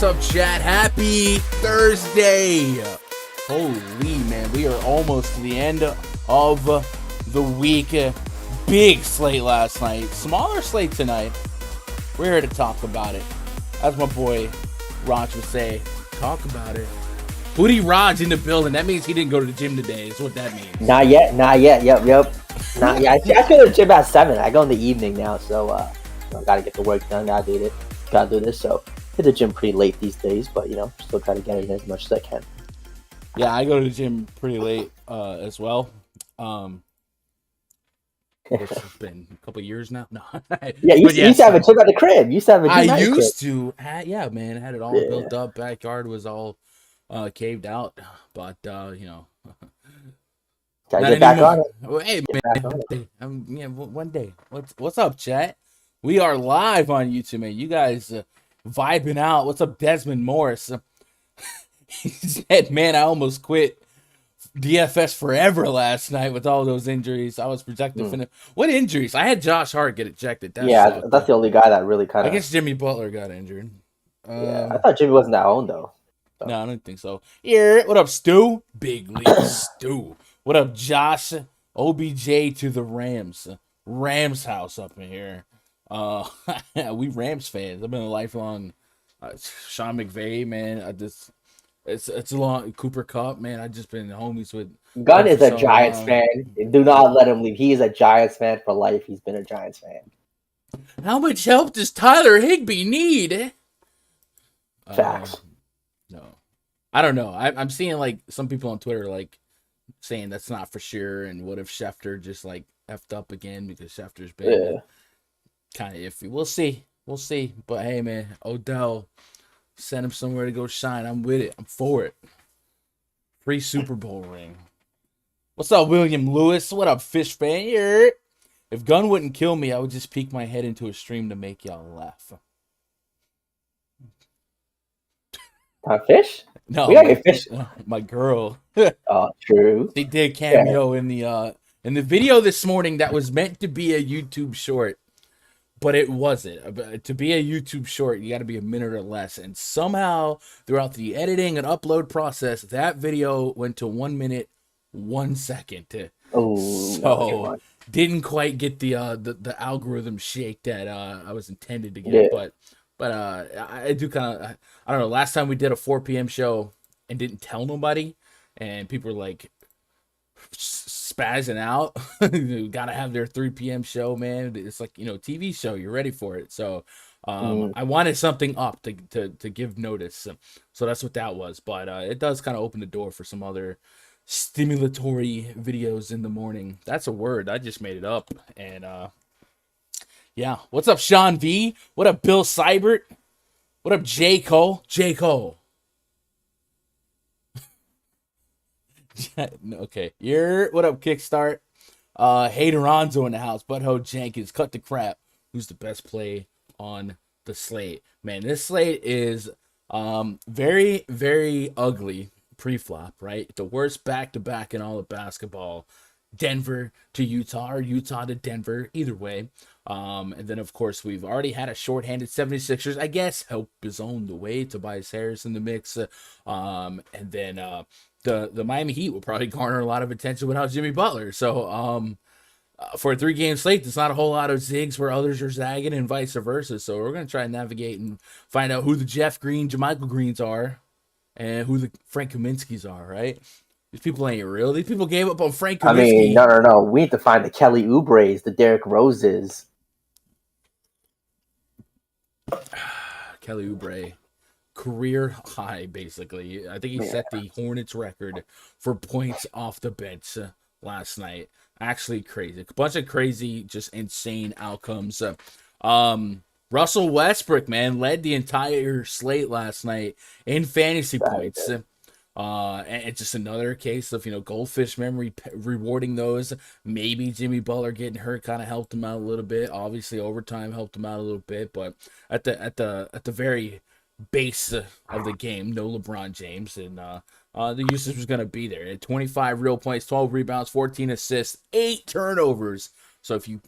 What's up, chat? Happy Thursday. Holy man, we are almost to the end of the week. Big slate last night, smaller slate tonight. We're here to talk about it. As my boy Raj would say, talk about it. Booty Raj in the building. That means he didn't go to the gym today, is what that means. Not yet. Yep. Not yet. I go to the gym at 7. I go in the evening now, so I gotta get the work done. Gotta do this. So hit the gym pretty late these days, but still try to get in as much as I can. Yeah, I go to the gym pretty late as well. It's been a couple years now. No. Yeah, you used to have a gym at the crib. I used to. Yeah, man. I had it all built up. Backyard was all caved out. But, Gotta get back on it. Well, hey, man. One day. What's up, chat? We are live on YouTube, man. You guys vibing out. What's up, Desmond Morris? He said, man, I almost quit DFS forever last night with all those injuries. I was projected to finish. What injuries? I had Josh Hart get ejected. That's the only guy that really kind of... I guess Jimmy Butler got injured. I thought Jimmy wasn't that owned, though. So. No, I don't think so. Yeah, what up, Stu? Big League Stu. What up, Josh? OBJ to the Rams. Rams house up in here. Uh, we Rams fans. I've been a lifelong Sean McVay man. It's a long Cooper Cup man. I've just been homies with Gunn them for is a so Giants long. fan. Do not let him leave. He is a Giants fan for life. He's been a Giants fan. How much help does Tyler Higbee need? Facts. No, I don't know. I'm seeing like some people on Twitter like saying that's not for sure. And what if Schefter just like effed up again because Schefter's been kind of iffy. We'll see. We'll see. But hey, man, Odell, send him somewhere to go shine. I'm with it. I'm for it. Free Super Bowl ring. What's up, William Lewis? What up, Fish fan? Here. If Gunn wouldn't kill me, I would just peek my head into a stream to make y'all laugh. Fish? No, we gotta get Fish. My girl. Oh, true. They did cameo in the video this morning that was meant to be a YouTube short, but it wasn't. To be a YouTube short, you got to be a minute or less. And somehow, throughout the editing and upload process, that video went to 1 minute, 1 second. Oh, so didn't quite get the algorithm shake that I was intended to get. But I do kind of, I don't know. Last time we did a 4 p.m. show and didn't tell nobody, and people were like spazzing out. Gotta have their 3 p.m. show, man. It's like, TV show. You're ready for it. So I wanted something up to give notice. So that's what that was. But it does kind of open the door for some other stimulatory videos in the morning. That's a word. I just made it up. And yeah. What's up, Sean V? What up, Bill Seibert? What up, J. Cole? J. Cole. Okay. What up, Kickstart? Hey, Duranzo in the house. Butthole Jenkins. Cut the crap. Who's the best play on the slate? Man, this slate is very, very ugly pre-flop, right? The worst back-to-back in all of basketball. Denver to Utah or Utah to Denver, either way. And then, of course, we've already had a shorthanded 76ers. I guess help is on the way. Tobias Harris in the mix. And then the Miami Heat will probably garner a lot of attention without Jimmy Butler. So for a 3-game slate, there's not a whole lot of zigs where others are zagging and vice versa. So we're going to try and navigate and find out who the Jeff Green, JaMychal Greens are and who the Frank Kaminsky's are, right? These people ain't real. These people gave up on Frank Kaminsky. I mean, no. We need to find the Kelly Oubre's, the Derrick Roses. Kelly Oubre, career high, basically. I think he set the Hornets record for points off the bench last night. Actually crazy. A bunch of crazy, just insane outcomes. Russell Westbrook, man, led the entire slate last night in fantasy points. And it's just another case of, goldfish memory rewarding those. Maybe Jimmy Butler getting hurt kind of helped him out a little bit. Obviously, overtime helped him out a little bit, but at the very base of the game, no LeBron James, and the usage was gonna be there. 25 real points, 12 rebounds, 14 assists, 8 turnovers. So if you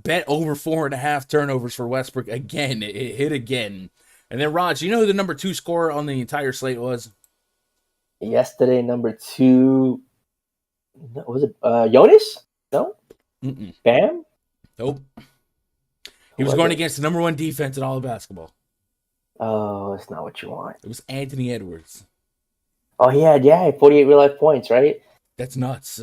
bet over 4.5 turnovers for Westbrook again, it hit again. And then Raj, you know who the number 2 scorer on the entire slate was? Yesterday, number 2, was it Jonas? No? Bam? Nope. He was going against the number 1 defense in all of basketball. Oh, that's not what you want. It was Anthony Edwards. Oh, he had 48 real-life points, right? That's nuts.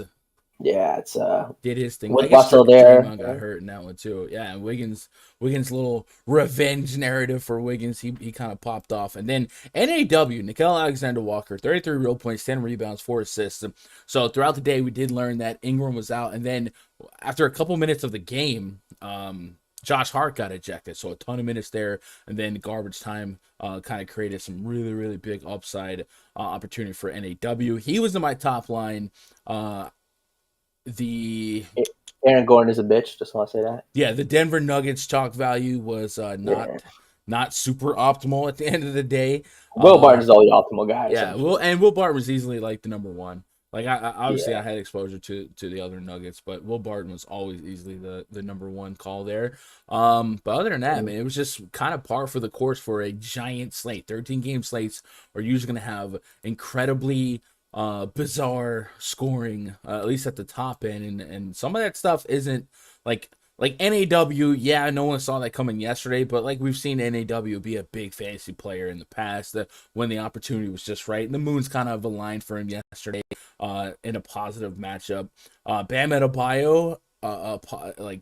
Yeah, it's did his thing. With Russell there, got hurt in that one too. Yeah, and Wiggins' little revenge narrative for Wiggins, he kind of popped off. And then NAW, Nickeil Alexander-Walker, 33 real points, 10 rebounds, 4 assists. So throughout the day, we did learn that Ingram was out, and then after a couple minutes of the game, Josh Hart got ejected, so a ton of minutes there, and then garbage time kind of created some really, really big upside opportunity for NAW. He was in my top line. Aaron Gordon is a bitch. Just want to say that. Yeah, the Denver Nuggets chalk value was not super optimal at the end of the day. Will Barton is all the optimal guy. Yeah, Will Barton was easily like the number 1. Like I had exposure to the other Nuggets, but Will Barton was always easily the number 1 call there. But other than that, man, it was just kind of par for the course for a giant slate. 13-game slates are usually going to have incredibly bizarre scoring, at least at the top end, and some of that stuff isn't like like NAW, yeah, no one saw that coming yesterday, but like we've seen NAW be a big fantasy player in the past when the opportunity was just right. And the moons kind of aligned for him yesterday in a positive matchup. Bam Adebayo, like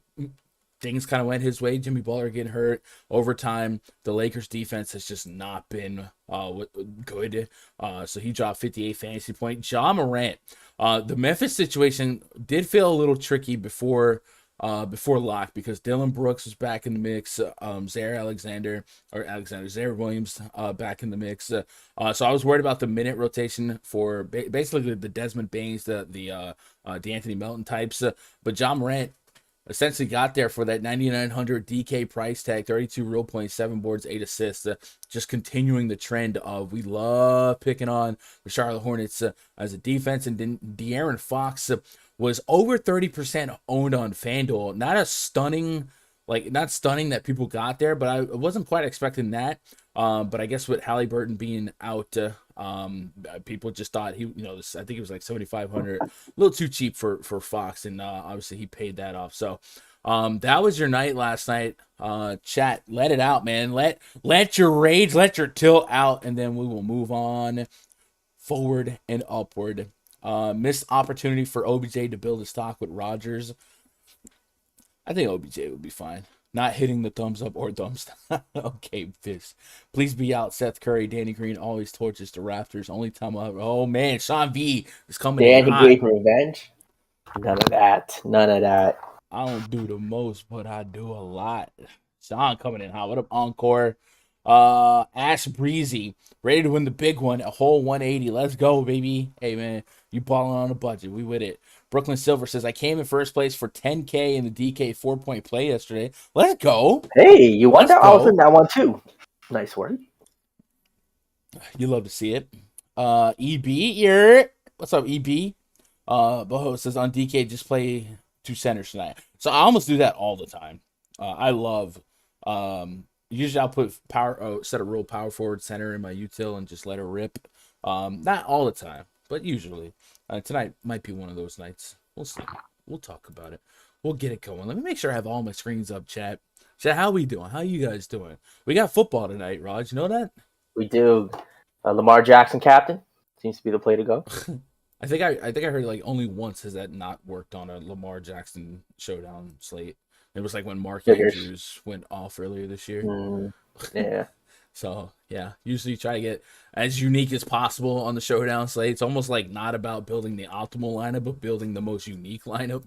things kind of went his way. Jimmy Butler getting hurt. Overtime, the Lakers defense has just not been good. So he dropped 58 fantasy points. Ja Morant, the Memphis situation did feel a little tricky before lock because Dylan Brooks was back in the mix. Zaire Williams back in the mix. So I was worried about the minute rotation for basically the Desmond Baines, the Anthony Melton types. But Ja Morant essentially got there for that 9,900 DK price tag, 32 real points, 7 boards, 8 assists, just continuing the trend of we love picking on the Charlotte Hornets as a defense. And then De'Aaron Fox was over 30% owned on Fanduel. Not stunning that people got there, but I wasn't quite expecting that. But I guess with Halliburton being out, people just thought I think it was like 7,500, a little too cheap for Fox, and obviously he paid that off. So that was your night last night. Chat, let it out, man. Let your rage, let your tilt out, and then we will move on forward and upward. Missed opportunity for OBJ to build a stock with Rodgers. I think OBJ would be fine. Not hitting the thumbs up or thumbs down. Okay, Fish. Please be out. Seth Curry, Danny Green always torches the Raptors. Only time I oh man, Sean V is coming in hot. Danny Green revenge. None of that. None of that. I don't do the most, but I do a lot. Sean coming in hot. What up, Encore? Ash Breezy, ready to win the big one, a whole 180. Let's go, baby. Hey man, you balling on a budget. We with it. Brooklyn Silver says, I came in first place for 10K in the DK 4-point play yesterday. Let's go. Hey, you won that? I was in that one too. Nice work. You love to see it. EB, what's up, EB? Boho says on DK, just play 2 centers tonight. So I almost do that all the time. I love usually I'll put set a real power forward center in my util and just let her rip. Not all the time, but usually. Tonight might be one of those nights. We'll see. We'll talk about it. We'll get it going. Let me make sure I have all my screens up, chat. Chat, how we doing? How you guys doing? We got football tonight, Raj. You know that? We do. Lamar Jackson captain seems to be the play to go. I think I heard like only once has that not worked on a Lamar Jackson showdown slate. It was like when Mark Andrews went off earlier this year. Yeah. So, yeah, usually try to get as unique as possible on the showdown slate. It's almost like not about building the optimal lineup, but building the most unique lineup.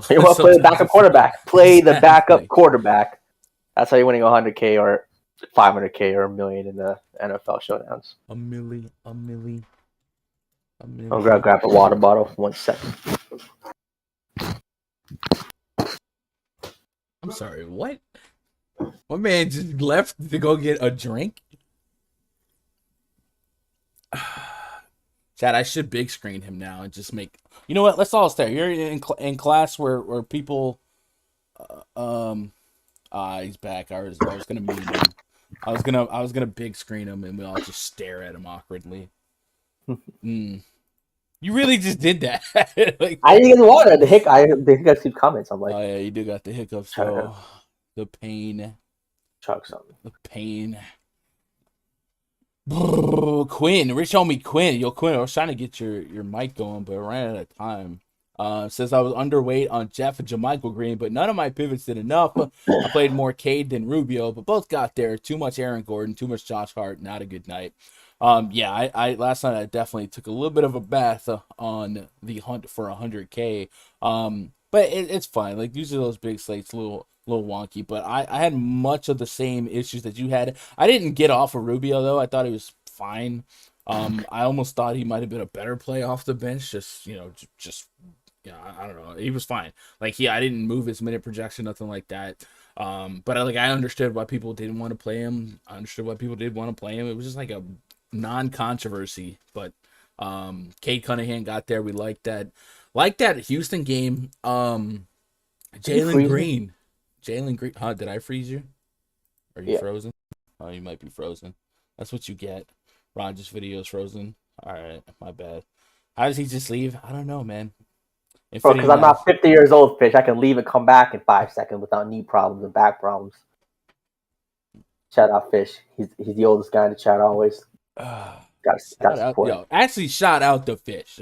You want to play the backup quarterback. Play the backup quarterback. That's how you're winning 100K or 500K or $1 million in the NFL showdowns. A milli. I'll grab a water bottle for 1 second. I'm sorry, what? My man just left to go get a drink? Chad, I should big screen him now and just make... You know what? Let's all stay. You're in class where people... he's back. I was gonna meet him. I was gonna big screen him and we all just stare at him awkwardly. You really just did that. Like, I didn't get the water. The hiccups keep comments. I'm like, oh yeah, you do got the hiccups. So the pain. Chug something. The pain. Quinn, Rich homie Quinn. Yo, Quinn, I was trying to get your mic going, but I ran out of time. Says I was underweight on Jeff and JaMychal Green, but none of my pivots did enough. I played more Cade than Rubio, but both got there. Too much Aaron Gordon, too much Josh Hart. Not a good night. I last night I definitely took a little bit of a bath on the hunt for 100K. But it's fine. Like usually those big slates a little wonky, but I had much of the same issues that you had. I didn't get off of Rubio though. I thought he was fine. I almost thought he might have been a better play off the bench. I don't know. He was fine. Like I didn't move his minute projection, nothing like that. But I understood why people didn't want to play him. I understood why people did want to play him. It was just like a non-controversy. But Cade Cunningham got there. We liked that. Like that Houston game. Jalen Green. Huh? Did I freeze you? Are you frozen? Oh, you might be frozen. That's what you get. Rogers' video is frozen. All right, my bad. How does he just leave? I don't know, man. Bro, because I'm not 50 years old, Fish. I can leave and come back in 5 seconds without knee problems and back problems. Shout out Fish. He's the oldest guy in the chat always. Got support. Yo, actually, shout out to Fish.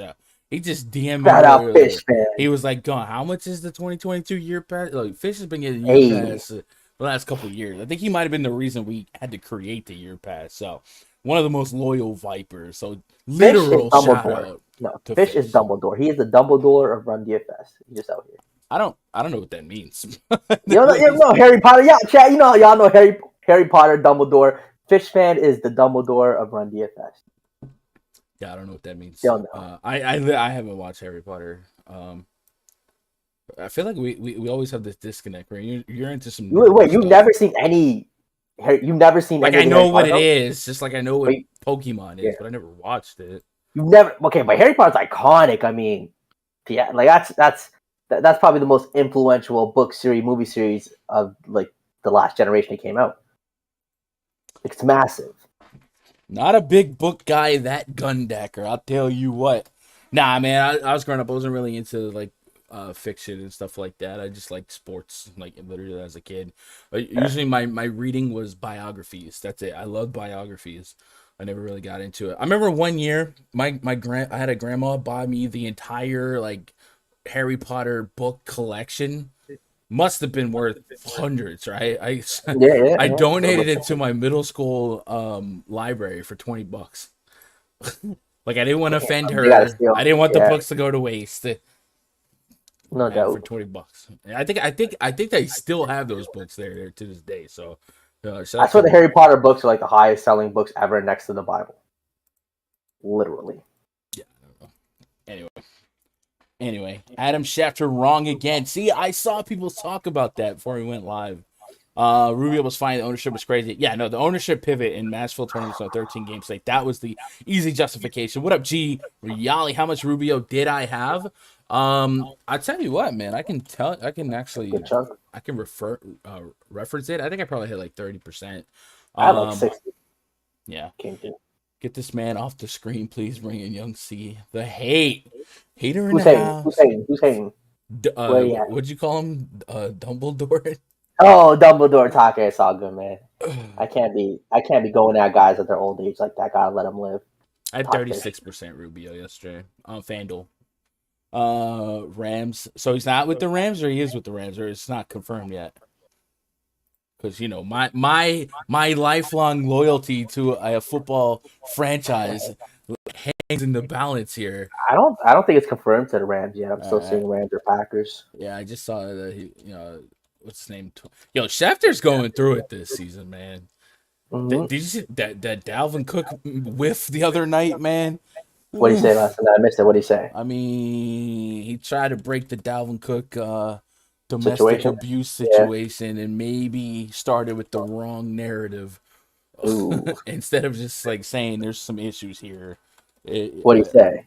He just DM'd me Shout out earlier. Fish, man. He was like, "Gone. How much is the 2022 year pass?" Like, Fish has been getting year pass the last couple of years. I think he might have been the reason we had to create the year pass. So, one of the most loyal Vipers. So, literal shout out. No, Fish is Dumbledore. He is the Dumbledore of Run DFS. He's just out here. I don't know what that means. You know Harry Potter. Yeah, chat. Y'all know Harry Potter, Dumbledore. Fish fan is the Dumbledore of Run DFS. Yeah, I don't know what that means. Don't know. I haven't watched Harry Potter. I feel like we always have this disconnect where you're into some. Wait, you've never seen any. You've never seen. Like, I know what it is, just like I know what Pokemon is, but I never watched it. You've never. Okay, but Harry Potter's iconic. I mean, yeah, like that's probably the most influential movie series of like the last generation that came out. It's massive. Not a big book guy, that Gundecker. I'll tell you what. Nah, man, I was growing up. I wasn't really into like fiction and stuff like that. I just liked sports, like literally as a kid. Usually my reading was biographies. That's it. I loved biographies. I never really got into it. I remember one year, I had a grandma buy me the entire like Harry Potter book collection. Must have been worth hundreds, right? I donated it to my middle school library for $20. Like, I didn't want to offend her. I didn't want the books to go to waste. No doubt. For $20. I think they still have those books there to this day. So I swear the Harry Potter books are like the highest selling books ever next to the Bible. Literally. Yeah, I don't know. Anyway, Adam Schefter wrong again. See, I saw people talk about that before we went live. Rubio was fine. The ownership was crazy. Yeah, no, the ownership pivot in Nashville tournaments on 13 games. Like, that was the easy justification. What up, G? Yali, how much Rubio did I have? I tell you what, man, I can reference it. I think I probably hit like 30%. I had like 60. Yeah. Get this man off the screen, please. Bring in Young C. The hater in the house. Who's hating? What'd you call him? Dumbledore. Oh, Dumbledore talking. It's all good, man. I can't be going at guys at their old age like that. Gotta let them live. I had 36% Rubio yesterday on Fanduel. Rams. So he's not with the Rams, or he is with the Rams, or it's not confirmed yet. Because, you know, my lifelong loyalty to a football franchise hangs in the balance here. I don't think it's confirmed to the Rams yet. I'm still seeing Rams or Packers. Yeah, I just saw that what's his name? Yo, Schefter's going through it this season, man. Mm-hmm. Did you see that Dalvin Cook whiff the other night, man? What did he say last night? I missed it. What did he say? I mean, he tried to break the Dalvin Cook domestic abuse situation, and maybe started with the wrong narrative instead of just like saying there's some issues here. What did he say?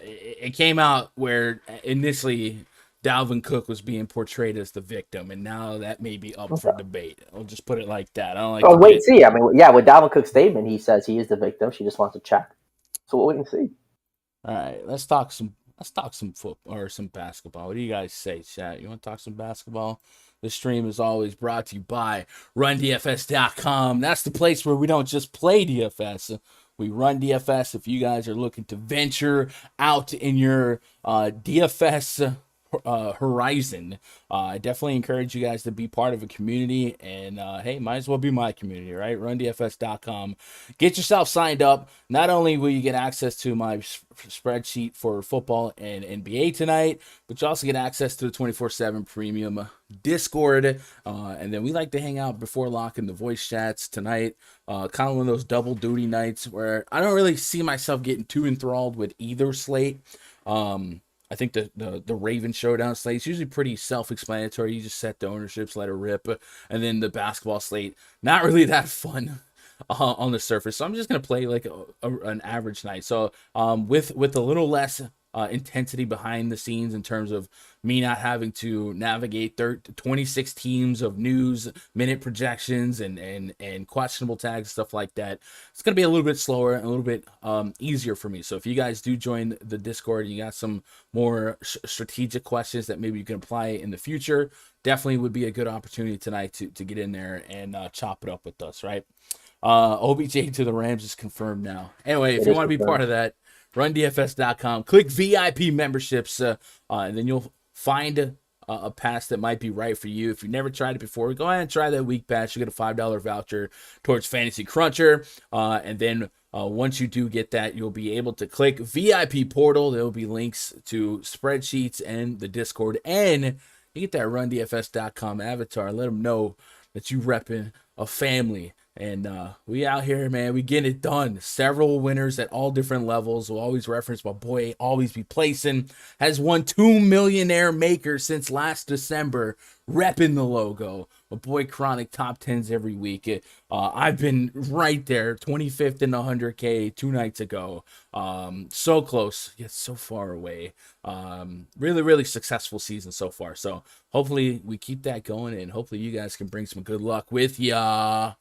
It came out where initially Dalvin Cook was being portrayed as the victim, and now that may be up for debate. I'll just put it like that. I don't like. Oh, wait, see. I mean, yeah, with Dalvin Cook's statement, he says he is the victim. She just wants to check. So we'll wait and see. All right, let's talk some football or some basketball. What do you guys say, chat? You want to talk some basketball? This stream is always brought to you by RunDFS.com. That's the place where we don't just play DFS. We run DFS. If you guys are looking to venture out in your DFS horizon, I definitely encourage you guys to be part of a community, and hey, might as well be my community, right? RunDFS.com. Get yourself signed up. Not only will you get access to my spreadsheet for football and NBA tonight, but you also get access to the 24/7 premium Discord, and then we like to hang out before lock in the voice chats tonight. Kind of one of those double duty nights where I don't really see myself getting too enthralled with either slate. I think the Raven Showdown slate is usually pretty self-explanatory. You just set the ownerships, let it rip. And then the basketball slate, not really that fun on the surface. So I'm just going to play like an average night. So with a little less intensity behind the scenes in terms of me not having to navigate 26 teams of news, minute projections, and questionable tags, stuff like that. It's going to be a little bit slower and a little bit easier for me. So if you guys do join the Discord, you got some more strategic questions that maybe you can apply in the future, definitely would be a good opportunity tonight to get in there and chop it up with us, right? OBJ to the Rams is confirmed now. Anyway, if you want to be part of that, rundfs.com, click VIP memberships, and then you'll find a pass that might be right for you. If you've never tried it before, go ahead and try that week pass. You get a $5 voucher towards Fantasy Cruncher, and then once you do get that, you'll be able to click VIP portal. There will be links to spreadsheets and the Discord, and you get that rundfs.com avatar. Let them know that you repping a family. And we out here, man. We getting it done. Several winners at all different levels. We'll always reference my boy, always be placing. Has won 2 millionaire makers since last December. Repping the logo. My boy Chronic top 10s every week. I've been right there, 25th in the 100K 2 nights ago. So close, yet so far away. Really, really successful season so far. So hopefully we keep that going, and hopefully you guys can bring some good luck with ya.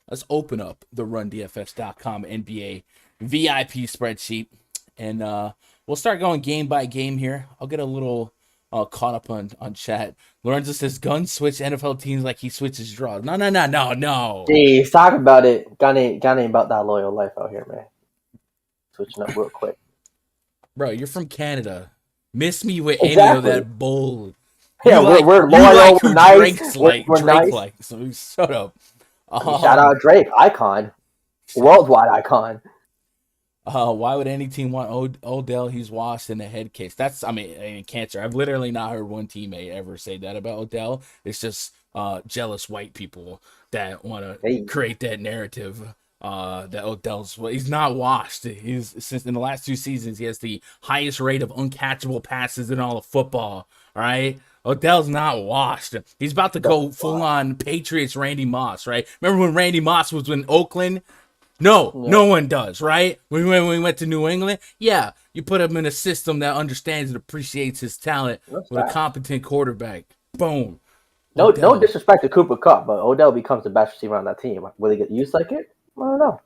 Let's open up the rundfs.com NBA VIP spreadsheet, and we'll start going game by game here. I'll get a little caught up on chat. Lorenzo says, gun switch NFL teams like he switches draws. No. Jeez, talk about it. Gun ain't about that loyal life out here, man. Switching up real quick. Bro, you're from Canada. Miss me with any of that bull. Yeah, we're loyal, we're nice. We're nice. Like, so shut up. Shout out Drake, icon, worldwide icon. Why would any team want Odell? He's washed in a head case. That's, cancer. I've literally not heard one teammate ever say that about Odell. It's just jealous white people that want to create that narrative that he's not washed. Since in the last 2 seasons, he has the highest rate of uncatchable passes in all of football. All right. Odell's not washed. He's about to go full-on Patriots Randy Moss, right? Remember when Randy Moss was in Oakland? No one does, right? When we went to New England, yeah, you put him in a system that understands and appreciates his talent with a competent quarterback. Boom. No disrespect to Cooper Kupp, but Odell becomes the best receiver on that team. Will he get used like it? I don't know.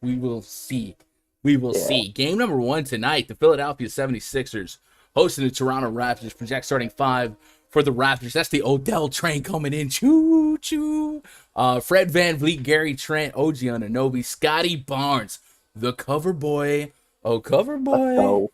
We will see. See. Game number 1 tonight, the Philadelphia 76ers hosting the Toronto Raptors. Project starting 5 for the Raptors. That's the Odell train coming in. Choo, choo. Fred VanVleet, Gary Trent, OG Anunoby, Scottie Barnes, the cover boy. Oh, cover boy.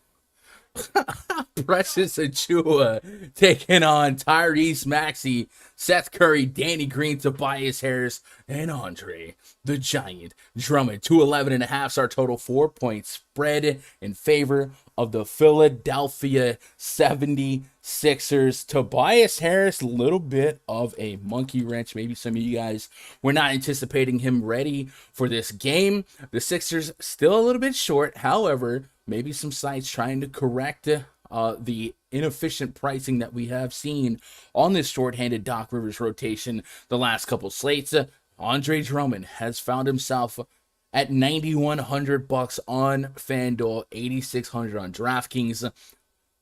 Precious Achua taking on Tyrese Maxey, Seth Curry, Danny Green, Tobias Harris, and Andre the Giant Drummond. 211.5 is our total 4-point spread in favor of the Philadelphia 76ers. Tobias Harris, a little bit of a monkey wrench. Maybe some of you guys were not anticipating him ready for this game. The Sixers still a little bit short. However, maybe some sites trying to correct the inefficient pricing that we have seen on this shorthanded Doc Rivers rotation the last couple slates. Andre Drummond has found himself at $9,100 on Fanduel, $8,600 on DraftKings.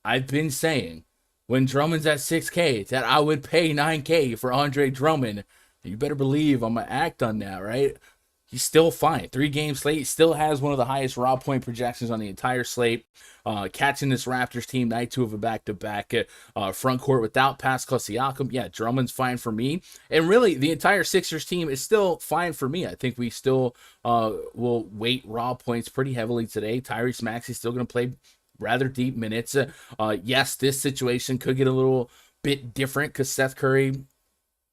I've been saying when Drummond's at $6K that I would pay $9K for Andre Drummond. You better believe I'm gonna act on that, right? He's still fine. 3-game slate. Still has one of the highest raw point projections on the entire slate. Catching this Raptors team, night 2 of a back-to-back front court without Pascal Siakam. Yeah, Drummond's fine for me. And really, the entire Sixers team is still fine for me. I think we still will weight raw points pretty heavily today. Tyrese Maxey's still going to play rather deep minutes. Yes, this situation could get a little bit different because Seth Curry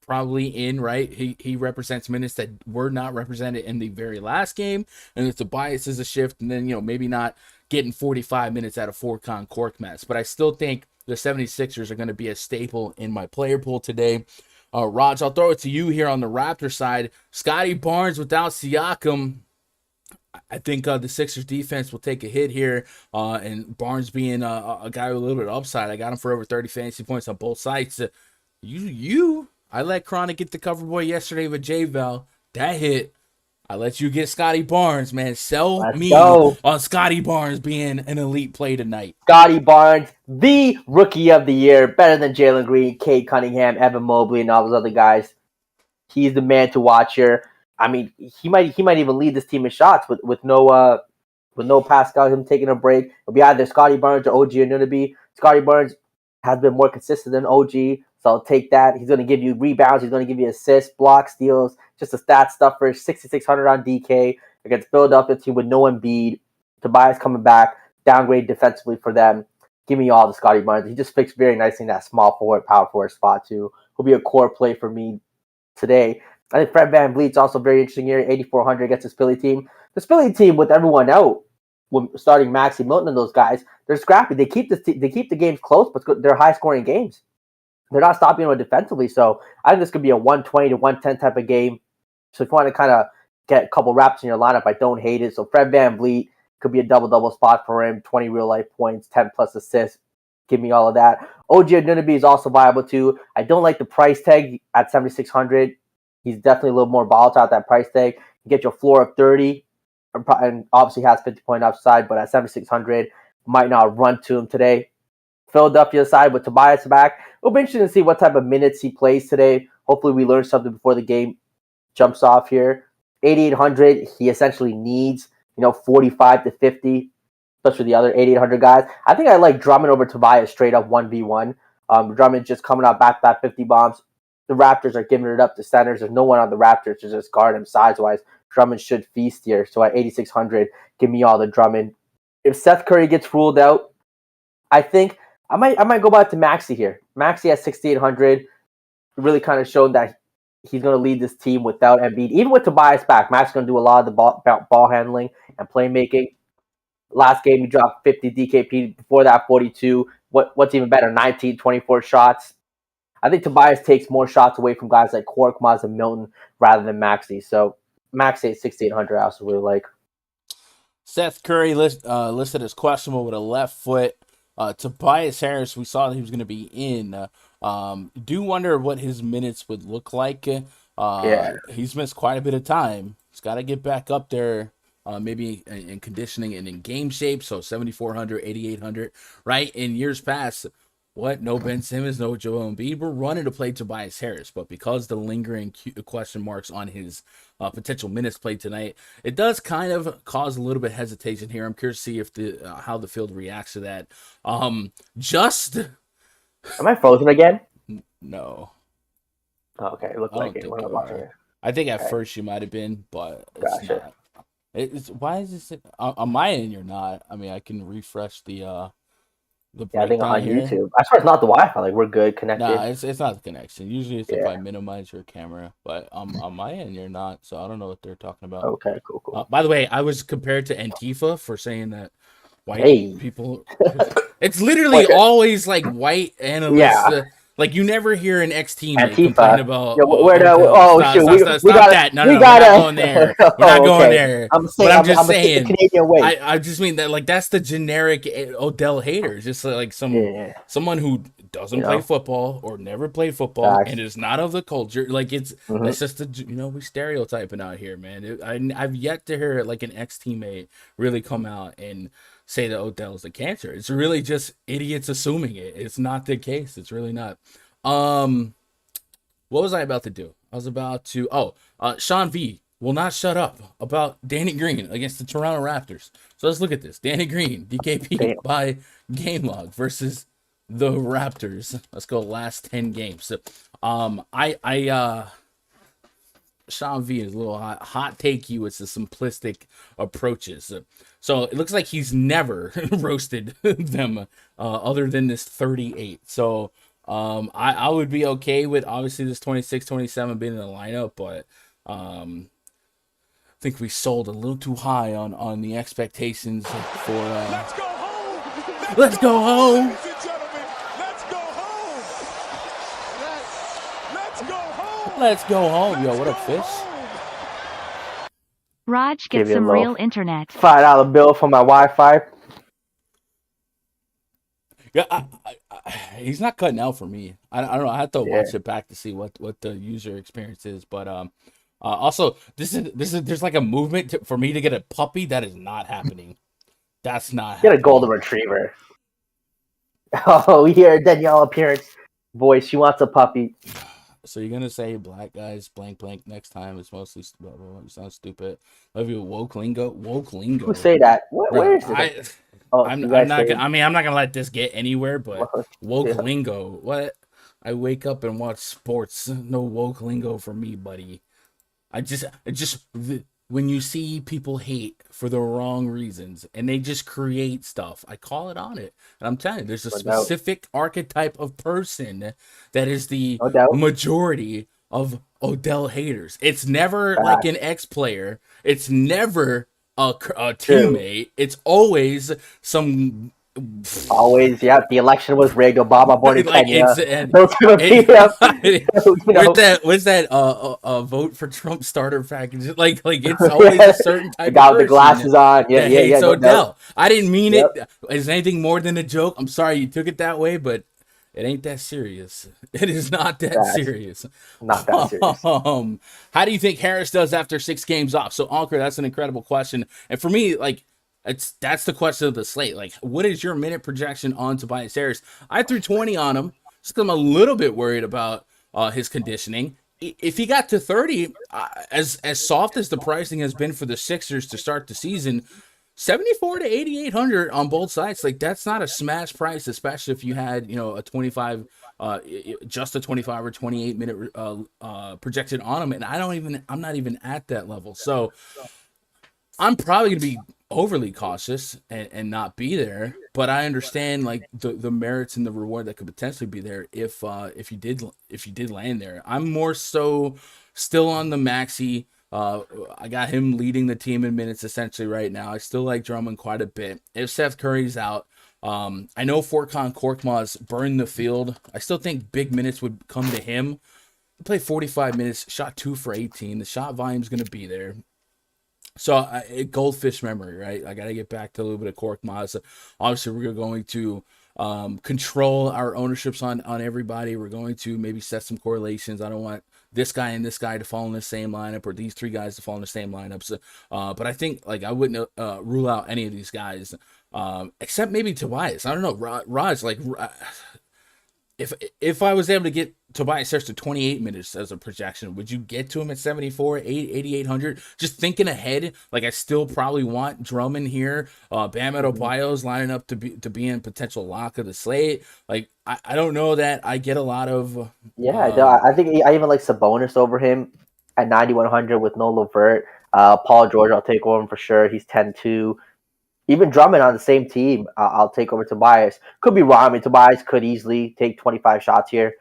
probably in, right? He represents minutes that were not represented in the very last game, and if the bias is a shift, and then, maybe not getting 45 minutes out of 4-con cork mess. But I still think the 76ers are going to be a staple in my player pool today. Raj, I'll throw it to you here on the Raptor side. Scottie Barnes without Siakam, I think the Sixers defense will take a hit here, and Barnes being a guy with a little bit of upside. I got him for over 30 fantasy points on both sides. I let Chronic get the cover boy yesterday with J-Val. That hit. I let you get Scottie Barnes, man. Sell Let's me go. on Scottie Barnes being an elite play tonight. Scottie Barnes, the rookie of the year, better than Jalen Green, Cade Cunningham, Evan Mobley, and all those other guys. He's the man to watch here. I mean, he might even lead this team in shots with no Pascal, him taking a break. It'll be either Scottie Barnes or OG Anunoby. Scottie Barnes has been more consistent than OG, so I'll take that. He's going to give you rebounds. He's going to give you assists, blocks, steals, just a stat stuffer. 6,600 on DK against Philadelphia team with no Embiid. Tobias coming back, downgrade defensively for them. Give me all the Scottie Barnes. He just fits very nicely in that small forward, power forward spot too. He'll be a core play for me today. I think Fred VanVleet's also very interesting here. 8,400 against this Philly team. This Philly team with everyone out, starting Maxey Milton and those guys, they're scrappy. They keep the games close, but they're high scoring games. They're not stopping anyone defensively. So I think this could be a 120 to 110 type of game. So if you want to kind of get a couple reps in your lineup, I don't hate it. So Fred VanVleet could be a double spot for him. 20 real life points, 10 plus assists. Give me all of that. OG Anunoby is also viable too. I don't like the price tag at 7,600. He's definitely a little more volatile at that price tag. You get your floor of 30, and obviously has 50-point upside, but at 7,600, might not run to him today. Philadelphia side with Tobias back. It'll be interesting to see what type of minutes he plays today. Hopefully we learn something before the game jumps off here. 8,800, he essentially needs, 45 to 50, especially the other 8,800 guys. I think I like Drummond over Tobias straight up 1v1. Drummond just coming out back 50 bombs. The Raptors are giving it up to centers. There's no one on the Raptors to just guard him size-wise. Drummond should feast here. So at 8,600, give me all the Drummond. If Seth Curry gets ruled out, I think I might go back to Maxey here. Maxey at 6,800 really kind of showed that he's going to lead this team without Embiid. Even with Tobias back, Maxey's going to do a lot of the ball handling and playmaking. Last game, he dropped 50 DKP. Before that, 42. What's even better, 19, 24 shots. I think Tobias takes more shots away from guys like Korkmaz and Milton rather than Maxey. So Maxey at 6,800 I also really like. Seth Curry listed as questionable with a left foot. Tobias Harris, we saw that he was going to be in. Do wonder what his minutes would look like. He's missed quite a bit of time. He's got to get back up there, maybe in conditioning and in game shape. So 7,400, 8,800, right? In years past, no Ben Simmons, no Joel Embiid. We're running to play Tobias Harris, but because the lingering question marks on his potential minutes played tonight, it does kind of cause a little bit of hesitation here. I'm curious to see if how the field reacts to that. Am I frozen again? No. Oh, okay, it looked like it when I was watching it. I think at first you might have been, but it's Gotcha. not. Why is this on my end? You're not. I mean, I can refresh the I think on here. YouTube. I swear it's not the Wi-Fi. Like we're good connected. No, it's not the connection. Usually it's if I minimize your camera, but on my end you're not. So I don't know what they're talking about. Okay, cool. By the way, I was compared to Antifa for saying that white people. It's literally always like white analysts. Yeah. Like you never hear an ex-teammate Antifa. complain about. Shit! Stop that! No, we're not going there. We're not going there. I'm just saying. The Canadian way. I just mean that that's the generic Odell hater. Just like someone who doesn't play football or never played football and is not of the culture. Like it's that's just we stereotyping out here, man. I've yet to hear like an ex-teammate really come out and say that Odell's a cancer. It's really just idiots assuming it. It's not the case. It's really not. What was I about to do? I was about to Sean V will not shut up about Danny Green against the Toronto Raptors. So let's look at this. Danny Green, DKP by game log versus the Raptors. Let's go last 10 games. Sean V is a little hot take you. It's the simplistic approaches. So it looks like he's never roasted them other than this 38. So I would be okay with obviously this 26-27 being in the lineup, but I think we sold a little too high on the expectations for let's go home. Let's go home. Let's go home. Yo, what up, Fish? Raj, get some real internet. $5 bill for my Wi-Fi. Yeah, he's not cutting out for me. I don't know. I have to watch it back to see what the user experience is. But Also, this is there's like a movement for me to get a puppy. That is not happening. That's not Get a happening. golden retriever. Oh, we hear Danielle appearance voice. She wants a puppy. So you're gonna say black guys blank blank next time? It's mostly you sound stupid. Love you woke lingo. Who say that? Where Bro. is it? Oh, I'm you I'm guys not say gonna, I mean I'm not gonna let this get anywhere, but woke yeah. lingo. What? I wake up and watch sports. No woke lingo for me, buddy. When you see people hate for the wrong reasons and they just create stuff, I call it on it. And I'm telling you, there's a specific archetype of person that is the majority of Odell haters. It's never like an ex-player. It's never a teammate. It's always some. Always, yeah. The election was rigged. Obama born in Like Kenya. where's that vote for Trump starter package? Like it's always a certain type the guy of person with the glasses on. Yeah, that yeah, hates yeah. Odell. I didn't mean it as anything more than a joke. I'm sorry you took it that way, but it ain't that serious. It is not that serious. Not that serious. How do you think Harris does after 6 games off? So, Ankur, that's an incredible question. And for me, like, that's the question of the slate. Like, what is your minute projection on Tobias Harris? I threw 20 on him. Just I'm a little bit worried about his conditioning. If he got to 30, as soft as the pricing has been for the Sixers to start the season, 74 to 8,800 on both sides. Like, that's not a smash price, especially if you had, a 25, just a 25 or 28 minute projected on him. And I'm not even at that level. So I'm probably going to be overly cautious and not be there, but I understand like the merits and the reward that could potentially be there if you did land there. I'm more so still on the Maxey. I got him leading the team in minutes essentially right now. I still like Drummond quite a bit. If Seth Curry's out, I know Furkan Korkmaz burned the field. I still think big minutes would come to him. He played 45 minutes, shot 2 for 18. The shot volume's going to be there. So goldfish memory, right? I got to get back to a little bit of Korkmaz. Obviously, we're going to control our ownerships on everybody. We're going to maybe set some correlations. I don't want this guy and this guy to fall in the same lineup or these 3 guys to fall in the same lineups. But I think like I wouldn't rule out any of these guys except maybe Tobias. I don't know. Raj, like if I was able to get Tobias Harris to 28 minutes as a projection, would you get to him at 74, 8,800? Just thinking ahead, like I still probably want Drummond here. Bam Adebayo's lining up to be in potential lock of the slate. Like I don't know that I get a lot of. I think I even like Sabonis over him at 9,100 with no Levert. Paul George, I'll take over him for sure. He's 10-2. Even Drummond on the same team, I'll take over Tobias. Could be wrong. I mean, Tobias could easily take 25 shots here,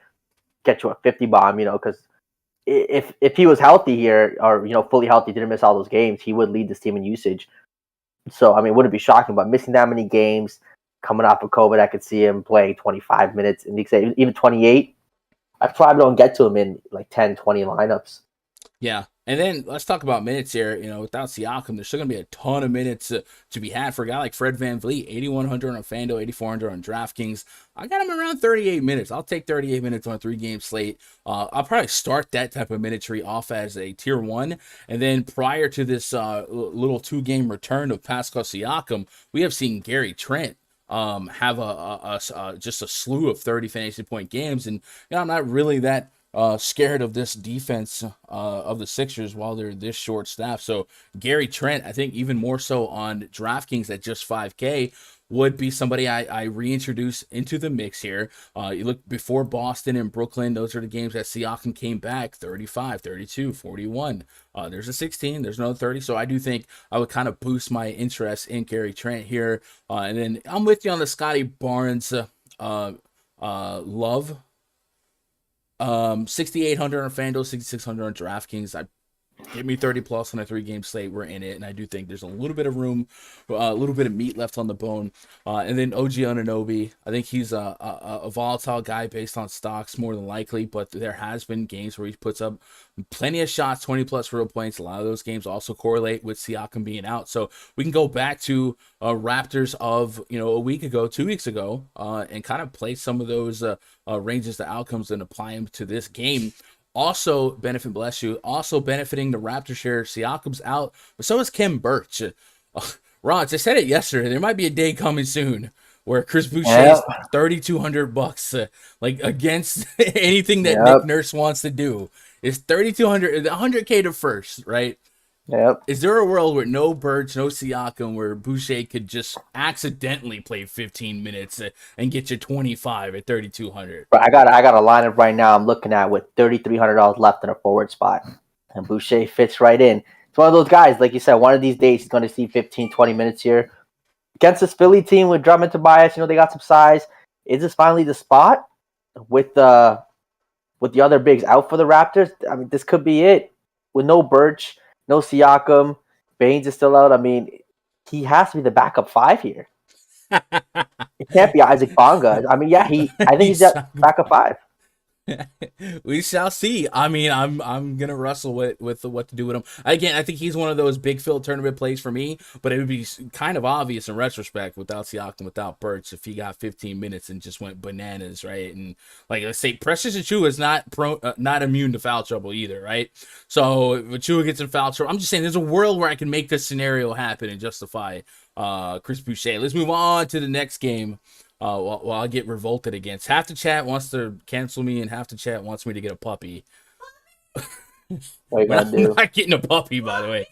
get you a 50 bomb, because if he was healthy here or, fully healthy, didn't miss all those games, he would lead this team in usage. So, I mean, it wouldn't be shocking, but missing that many games, coming off of COVID, I could see him playing 25 minutes, and even 28. I probably don't get to him in like 10, 20 lineups. Yeah. And then let's talk about minutes here. Without Siakam, there's still going to be a ton of minutes to be had for a guy like Fred VanVleet. 8,100 on Fanduel, 8,400 on DraftKings. I got him around 38 minutes. I'll take 38 minutes on a 3-game slate. I'll probably start that type of minutry off as a tier 1. And then prior to this little 2-game return of Pascal Siakam, we have seen Gary Trent have just a slew of 30 fantasy point games. And I'm not really that scared of this defense of the Sixers while they're this short staffed. So Gary Trent, I think even more so on DraftKings at just 5K, would be somebody I reintroduce into the mix here. You look before Boston and Brooklyn, those are the games that Siakam came back, 35, 32, 41. There's a 16, there's another 30. So I do think I would kind of boost my interest in Gary Trent here. And then I'm with you on the Scottie Barnes love. 6,800 on Fanduel, 6,600 on DraftKings. Give me 30 plus on a 3-game slate. We're in it, and I do think there's a little bit of room, a little bit of meat left on the bone. And then OG Anunoby, I think he's a volatile guy based on stocks more than likely, but there has been games where he puts up plenty of shots, 20 plus real points. A lot of those games also correlate with Siakam being out. So we can go back to Raptors of a week ago, 2 weeks ago, and kind of play some of those ranges, the outcomes, and apply them to this game. Also bless you, also benefiting the Raptors here. Siakam's out, but so is Kim Birch. Rod, I said it yesterday. There might be a day coming soon where Chris Boucher's $3,200, like against anything that Nick Nurse wants to do, is 3,200, 100K to first, right? Yep. Is there a world where no Birch, no Siakam, where Boucher could just accidentally play 15 minutes and get you 25 at 3,200? I got a lineup right now I'm looking at with $3,300 left in a forward spot. And Boucher fits right in. It's one of those guys, like you said, one of these days he's going to see 15, 20 minutes here. Against this Philly team with Drummond, Tobias, they got some size. Is this finally the spot with the other bigs out for the Raptors? I mean, this could be it. With no Birch, no Siakam, Baines is still out. I mean, he has to be the backup 5 here. It can't be Isaac Bonga. I mean, I think he's backup 5. We shall see. I mean, I'm gonna wrestle with what to do with him. Again, I think he's one of those big field tournament plays for me, but it would be kind of obvious in retrospect without Siakam, without Birch, if he got 15 minutes and just went bananas, right? And like let's say Precious Achiuwa is not immune to foul trouble either, right? So if Achiuwa gets in foul trouble, I'm just saying there's a world where I can make this scenario happen and justify Chris Boucher. Let's move on to the next game. While I get revolted against. Half the chat wants to cancel me, and half the chat wants me to get a puppy. What I'm not getting a puppy, by the way.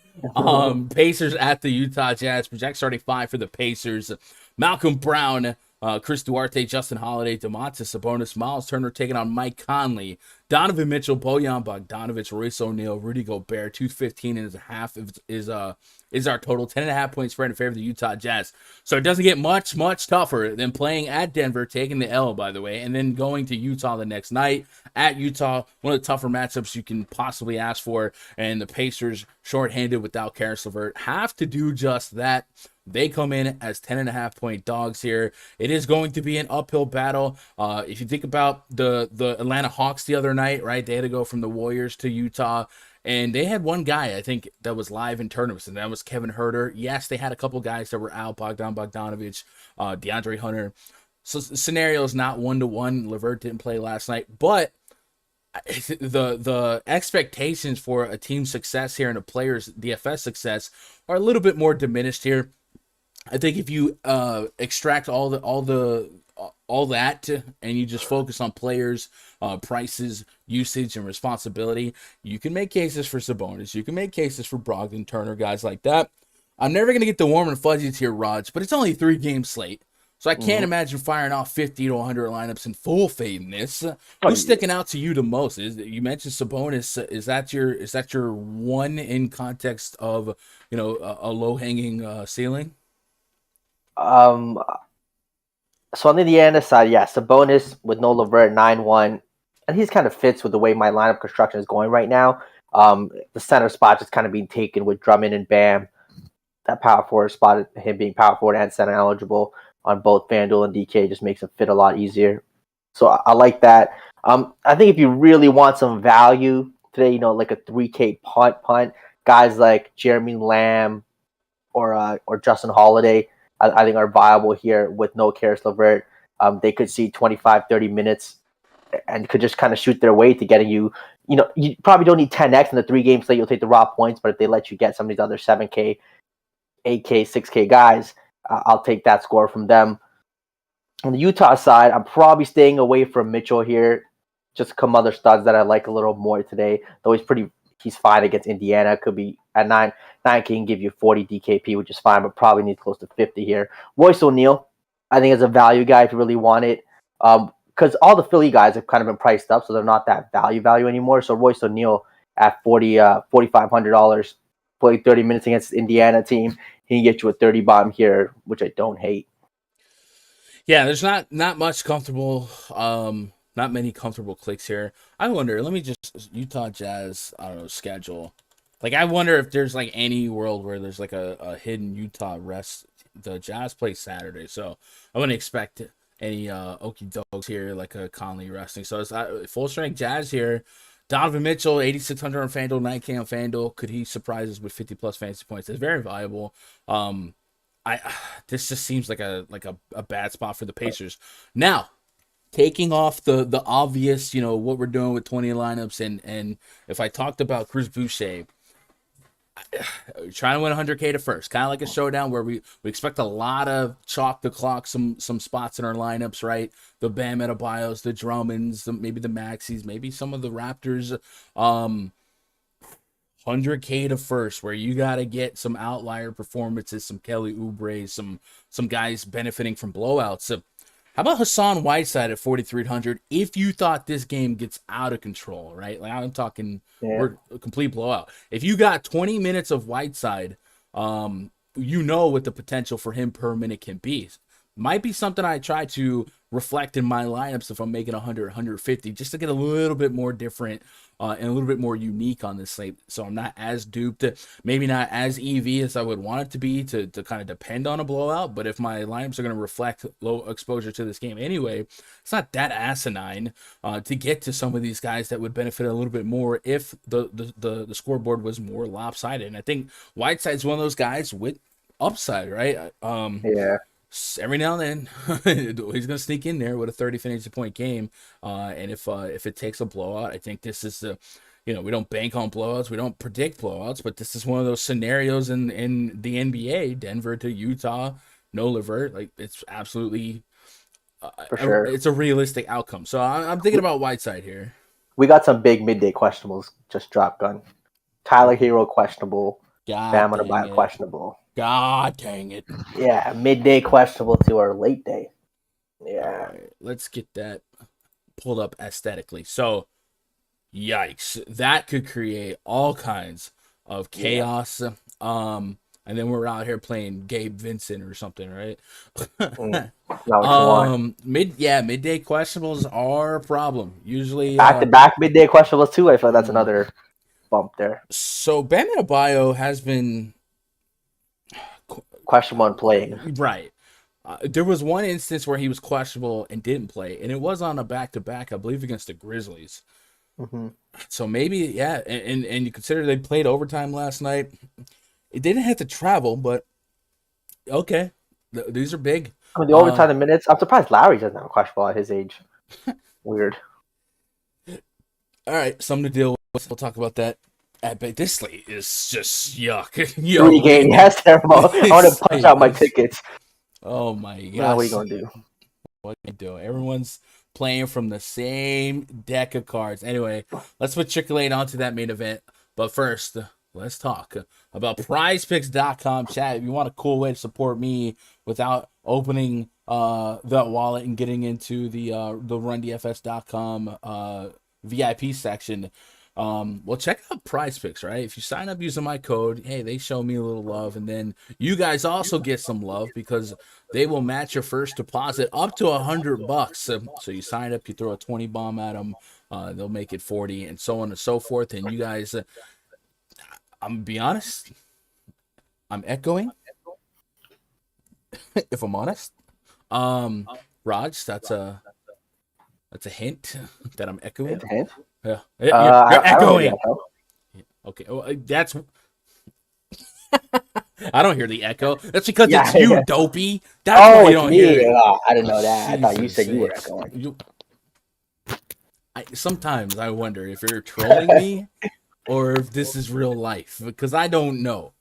Pacers at the Utah Jazz. Project starting 5 for the Pacers. Malcolm Brown, Chris Duarte, Justin Holiday, Domantas Sabonis, Miles Turner taking on Mike Conley, Donovan Mitchell, Bojan Bogdanovic, Royce O'Neal, Rudy Gobert. 215.5 is our total. 10.5 point spread in favor of the Utah Jazz. So it doesn't get much tougher than playing at Denver, taking the L, by the way, and then going to Utah the next night. At Utah, one of the tougher matchups you can possibly ask for, and the Pacers, shorthanded without Karis LeVert, have to do just that. They come in as 10.5 point dogs here. It is going to be an uphill battle. If you think about the Atlanta Hawks the other night, right? They had to go from the Warriors to Utah, and they had one guy, I think, that was live in tournaments, and that was Kevin Huerter. Yes, they had a couple guys that were out, Bogdanovic, DeAndre Hunter. So the scenario is not 1-to-1. LeVert didn't play last night, but the expectations for a team's success here and a player's DFS success are a little bit more diminished here. I think if you extract all that and you just focus on players, prices, usage, and responsibility, you can make cases for Sabonis. You can make cases for Brogdon, Turner, guys like that. I'm never going to get the warm and fuzzies here, Raj, but it's only a 3-game slate. So I can't imagine firing off 50 to 100 lineups in full fadness. Who's sticking out to you the most? You mentioned Sabonis. Is that your one in context of a low hanging ceiling? So on the Indiana side, Sabonis with no LeVert 9-1, and he's kind of fits with the way my lineup construction is going right now. The center spot just kind of being taken with Drummond and Bam. That power forward spot, him being power forward and center eligible on both Fanduel and DK, just makes it fit a lot easier. So I like that. I think if you really want some value today, like a 3K punt, guys like Jeremy Lamb or Justin Holiday, I think are viable here with no Karis LeVert. They could see 25, 30 minutes and could just kind of shoot their way to getting you. You probably don't need 10x in the 3-game slate. You'll take the raw points, but if they let you get some of these other 7K, 8K, 6K guys, I'll take that score from them. On the Utah side, I'm probably staying away from Mitchell here. Just a couple other studs that I like a little more today. Though he's fine against Indiana. Could be at 9K can give you 40 DKP, which is fine, but probably needs close to 50 here. Royce O'Neal, I think, is a value guy if you really want it. Because all the Philly guys have kind of been priced up, so they're not that value anymore. So Royce O'Neal at $4,500, play 30 minutes against the Indiana team. He can get you a 30 bomb here, which I don't hate. Yeah, there's not much comfortable, not many comfortable clicks here. I wonder, let me just, Utah Jazz, I don't know, schedule. Like, I wonder if there's, like, any world where there's, like, a hidden Utah rest. The Jazz play Saturday, so I wouldn't expect any okie dokes here, like a Conley resting. So it's full-strength Jazz here. Donovan Mitchell, 8,600 on FanDuel, 9K on FanDuel. Could he surprise us with 50-plus fantasy points? It's very valuable. This just seems like a bad spot for the Pacers. Now, taking off the obvious, what we're doing with 20 lineups, and if I talked about Chris Boucher, trying to win 100K to first, kind of like a showdown where we expect a lot of chalk the clock, some spots in our lineups, right? The Bam Adebayos, the Drummonds, maybe the Maxis, maybe some of the Raptors. 100K to first, where you got to get some outlier performances, some Kelly Oubre, some guys benefiting from blowouts. So how about Hassan Whiteside at 4,300? If you thought this game gets out of control, right? Like I'm talking, we're a complete blowout. If you got 20 minutes of Whiteside, what the potential for him per minute can be. Might be something I try to reflect in my lineups if I'm making 100, 150, just to get a little bit more different and a little bit more unique on this slate. So I'm not as duped, maybe not as EV as I would want it to be to kind of depend on a blowout. But if my lineups are going to reflect low exposure to this game anyway, it's not that asinine to get to some of these guys that would benefit a little bit more if the scoreboard was more lopsided. And I think Whiteside's one of those guys with upside, right? Every now and then he's gonna sneak in there with a 30 fantasy point game, and if it takes a blowout, I think this is we don't bank on blowouts, we don't predict blowouts, but this is one of those scenarios in the NBA, Denver to Utah, no Levert, like it's absolutely for sure, it's a realistic outcome. So I'm thinking about Whiteside here. We got some big midday questionables just dropped. Gun Tyler Hero questionable, Bam Adebayo questionable. God dang it. Yeah, midday questionable to our late day. Yeah. All right, let's get that pulled up aesthetically. So, yikes. That could create all kinds of chaos. And then we're out here playing Gabe Vincent or something, right? Midday questionables are a problem. Usually back-to-back midday questionables too. I feel like that's another bump there. So Bam Adebayo has been questionable in playing. Right. There was one instance where he was questionable and didn't play, and it was on a back-to-back, I believe, against the Grizzlies. Mm-hmm. So maybe, and you consider they played overtime last night. It didn't have to travel, but okay. These are big. I mean, the overtime minutes, I'm surprised Lowry doesn't have a questionable at his age. Weird. All right, something to deal with. We'll talk about that. But this slate is just yuck. 3 game, yes, terrible. I want to punch out my tickets. Oh my god! What are you gonna do? What are you doing? Everyone's playing from the same deck of cards. Anyway, let's matriculate onto that main event. But first, let's talk about PrizePicks.com. Chat. If you want a cool way to support me without opening that wallet and getting into the RunDFS.com VIP section. Well, check out PrizePicks, right? If you sign up using my code, hey, they show me a little love, and then you guys also get some love because they will match your first deposit up to $100. So you sign up, you throw a 20 bomb at them, they'll make it 40, and so on and so forth. And you guys, I'm gonna be honest, I'm echoing. If I'm honest, Raj, that's a hint that I'm echoing. It's a hint? Yeah, you're echoing. Okay, well, that's. I don't hear the echo. That's because it's you, dopey. That's why you don't hear it. Oh, I didn't know that. I thought you said you were echoing. Sometimes I wonder if you're trolling me or if this is real life because I don't know.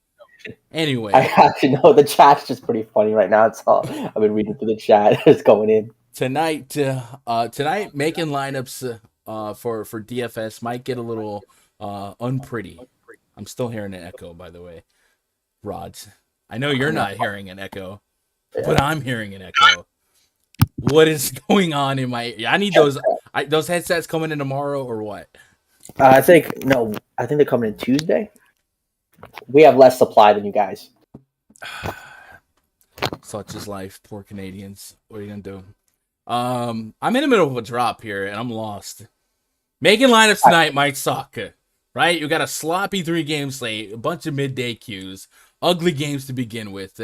Anyway, I actually know the chat's just pretty funny right now. It's all I've been reading through the chat. It's going in tonight. Making lineups. For DFS might get a little unpretty. I'm still hearing an echo, by the way. Rod, I know you're not hearing an echo, but I'm hearing an echo. What is going on in my? I need those headsets coming in tomorrow or what? I think they're coming in Tuesday. We have less supply than you guys. Such is life, poor Canadians. What are you gonna do? I'm in the middle of a drop here, and I'm lost. Making lineups tonight might suck, right? You got a sloppy 3-game slate, a bunch of midday queues, ugly games to begin with.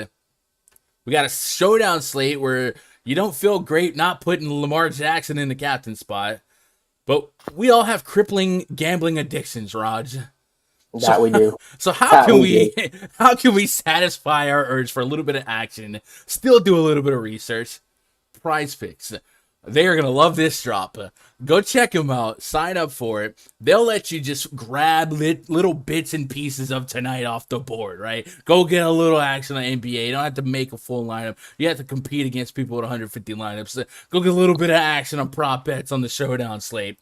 We got a showdown slate where you don't feel great not putting Lamar Jackson in the captain spot, but we all have crippling gambling addictions, Raj. That we do. So how can we satisfy our urge for a little bit of action, still do a little bit of research? PrizePicks. They are going to love this drop. Go check them out. Sign up for it. They'll let you just grab little bits and pieces of tonight off the board, right? Go get a little action on NBA. You don't have to make a full lineup. You have to compete against people with 150 lineups. Go get a little bit of action on prop bets on the Showdown slate.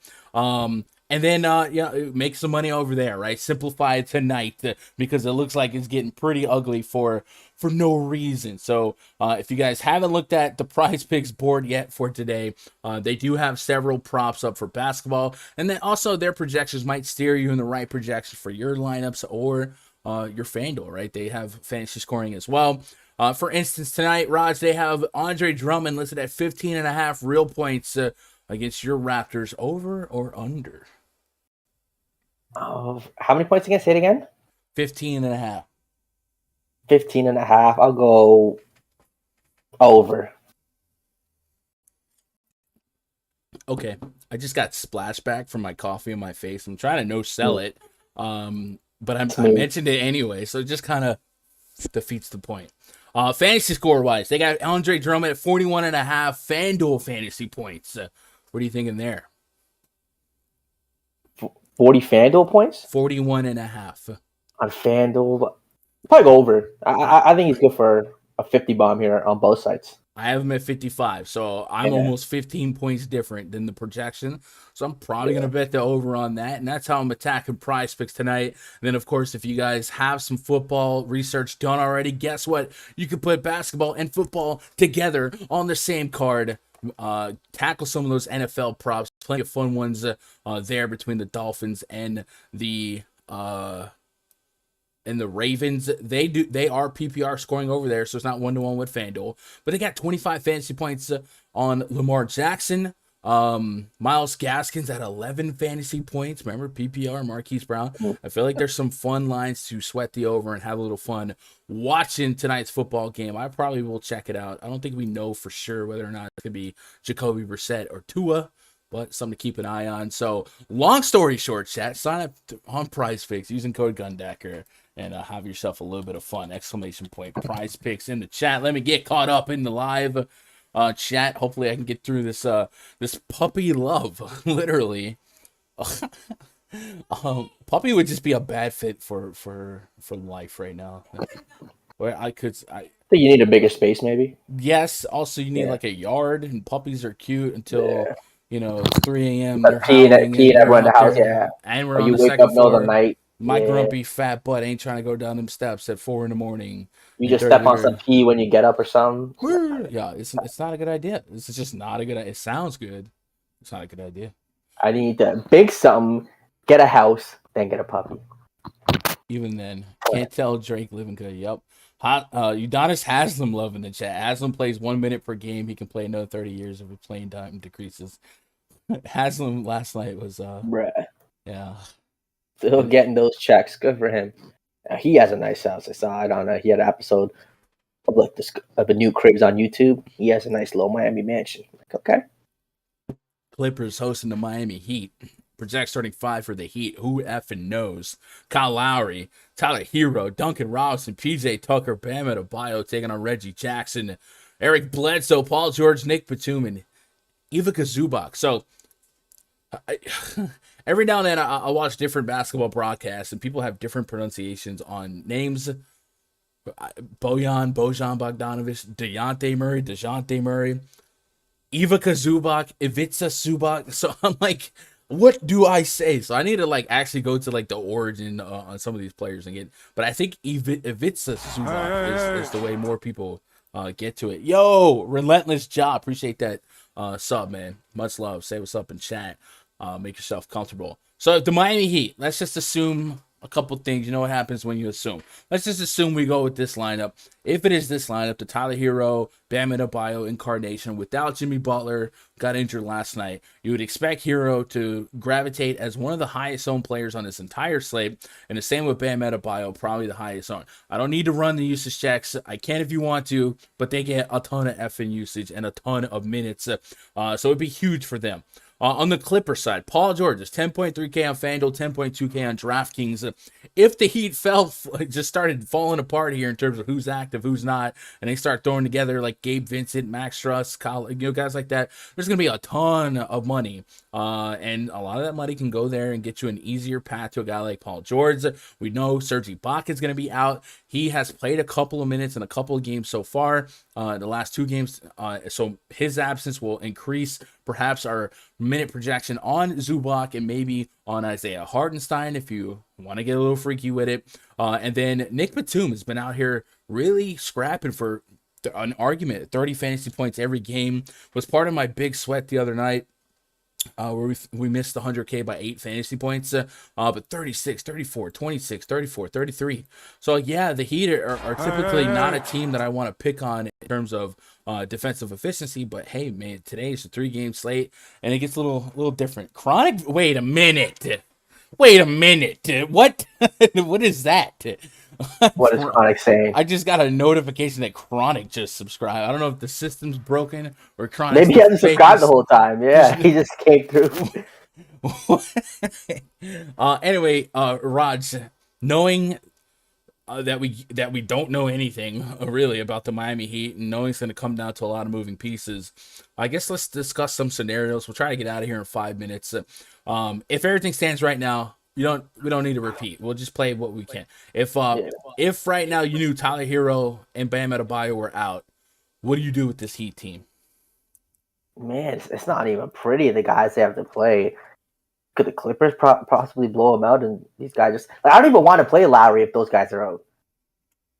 And then, make some money over there, right? Simplify it tonight because it looks like it's getting pretty ugly for no reason. So if you guys haven't looked at the PrizePicks board yet for today, they do have several props up for basketball. And then also their projections might steer you in the right projection for your lineups or your Fanduel, right? They have fantasy scoring as well. For instance, tonight, Raj, they have Andre Drummond listed at 15.5 real points against your Raptors. Over or under? Oh, how many points again? Say it again. 15.5. 15.5. I'll go over. Okay. I just got splashback from my coffee in my face. I'm trying to no-sell it. But I mentioned it anyway, so it just kind of defeats the point. Fantasy score-wise, they got Andre Drummond at 41.5 FanDuel fantasy points. What are you thinking there? 40 FanDuel points? 41.5. On FanDuel. Probably go over. I think he's good for a 50 bomb here on both sides. I have him at 55, so I'm almost 15 points different than the projection. So I'm probably going to bet the over on that, and that's how I'm attacking PrizePicks tonight. And then, of course, if you guys have some football research done already, guess what? You can put basketball and football together on the same card. Tackle some of those NFL props. Plenty of fun ones there between the Dolphins and the Ravens. They are PPR scoring over there, so it's not 1-to-1 with FanDuel. But they got 25 fantasy points on Lamar Jackson. Myles Gaskins at 11 fantasy points. Remember, PPR, Marquise Brown. I feel like there's some fun lines to sweat the over and have a little fun watching tonight's football game. I probably will check it out. I don't think we know for sure whether or not it could be Jacoby Brissett or Tua, but something to keep an eye on. So, long story short, chat, sign up on PrizePicks using code GUNDACKER and have yourself a little bit of fun. ! PrizePicks in the chat. Let me get caught up in the live chat. Hopefully I can get through this puppy love. Literally. Puppy would just be a bad fit for life right now. Where I think you need a bigger space, maybe. Yes. Also, you need like a yard, and puppies are cute until 3 a.m. They're peeing everyone in the house. Yeah, and we're or on you the wake second up middle floor. of the night. My grumpy fat butt ain't trying to go down them steps at 4 a.m. You just step on some pee when you get up or something. Yeah, it's not a good idea. This is just not a good idea. It sounds good. It's not a good idea. I need to big something, get a house, then get a puppy. Even then, can't tell Drake living good. Yep. Udonis Haslam loving the chat. Haslam plays 1 minute per game. He can play another 30 years if his playing time decreases. Haslam last night was bruh. Yeah. Still getting those checks. Good for him. He has a nice house. I saw it on he had an episode of like this of the new cribs on YouTube. He has a nice little Miami mansion. Like, okay. Clippers hosting the Miami Heat. Project starting 5 for the Heat. Who effing knows? Kyle Lowry, Tyler Hero, Duncan Robinson, PJ Tucker, Bam Adebayo taking on Reggie Jackson, Eric Bledsoe, Paul George, Nick Batum, and Ivica Zubac. So every now and then I watch different basketball broadcasts and people have different pronunciations on names. Bojan Bogdanovic, DeJounte Murray, Ivica Zubac, Ivica Zubac. So I'm like, what do I say? So I need to like actually go to like the origin on some of these players and get. But I think Ivica Zubac is the way more people get to it. Yo, Relentless Job, appreciate that sub, man. Much love. Say what's up in chat. Make yourself comfortable. So the Miami Heat, let's just assume a couple things. You know what happens when you assume. Let's just assume we go with this lineup. If it is this lineup, the Tyler Hero, Bam Adebayo incarnation without Jimmy Butler, got injured last night, you would expect Hero to gravitate as one of the highest owned players on this entire slate. And the same with Bam Adebayo, probably the highest owned. I don't need to run the usage checks. I can if you want to, but they get a ton of effing usage and a ton of minutes. So it'd be huge for them. On the Clippers side, Paul George is 10.3K on FanDuel, 10.2K on DraftKings. If the Heat just started falling apart here in terms of who's active, who's not, and they start throwing together like Gabe Vincent, Max Struss, guys like that, there's going to be a ton of money. And a lot of that money can go there and get you an easier path to a guy like Paul George. We know Serge Ibaka is going to be out. He has played a couple of minutes in a couple of games so far, the last 2 games. So his absence will increase perhaps our minute projection on Zubac and maybe on Isaiah Hartenstein if you want to get a little freaky with it. And then Nick Batum has been out here really scrapping for an argument. 30 fantasy points every game was part of my big sweat the other night. Where we missed 100K by 8 fantasy points, but 36, 34, 26, 34, 33. So yeah, the Heat are typically not a team that I want to pick on in terms of defensive efficiency, but hey man, today is a 3-game slate and it gets a little different. Chronic, wait a minute. What? What is that? What is Chronic saying? I just got a notification that Chronic just subscribed. I don't know if the system's broken or Chronic. Maybe he hasn't subscribed the whole time. Yeah, he just came through. Anyway, Raj, knowing that we don't know anything really about the Miami Heat, and knowing it's going to come down to a lot of moving pieces, I guess let's discuss some scenarios. We'll try to get out of here in 5 minutes. If everything stands right now, we don't need to repeat. We'll just play what we can. If right now you knew Tyler Hero and Bam Adebayo were out, what do you do with this Heat team? Man, it's not even pretty. The guys they have to play. Could the Clippers possibly blow them out? And these guys just I don't even want to play Lowry if those guys are out.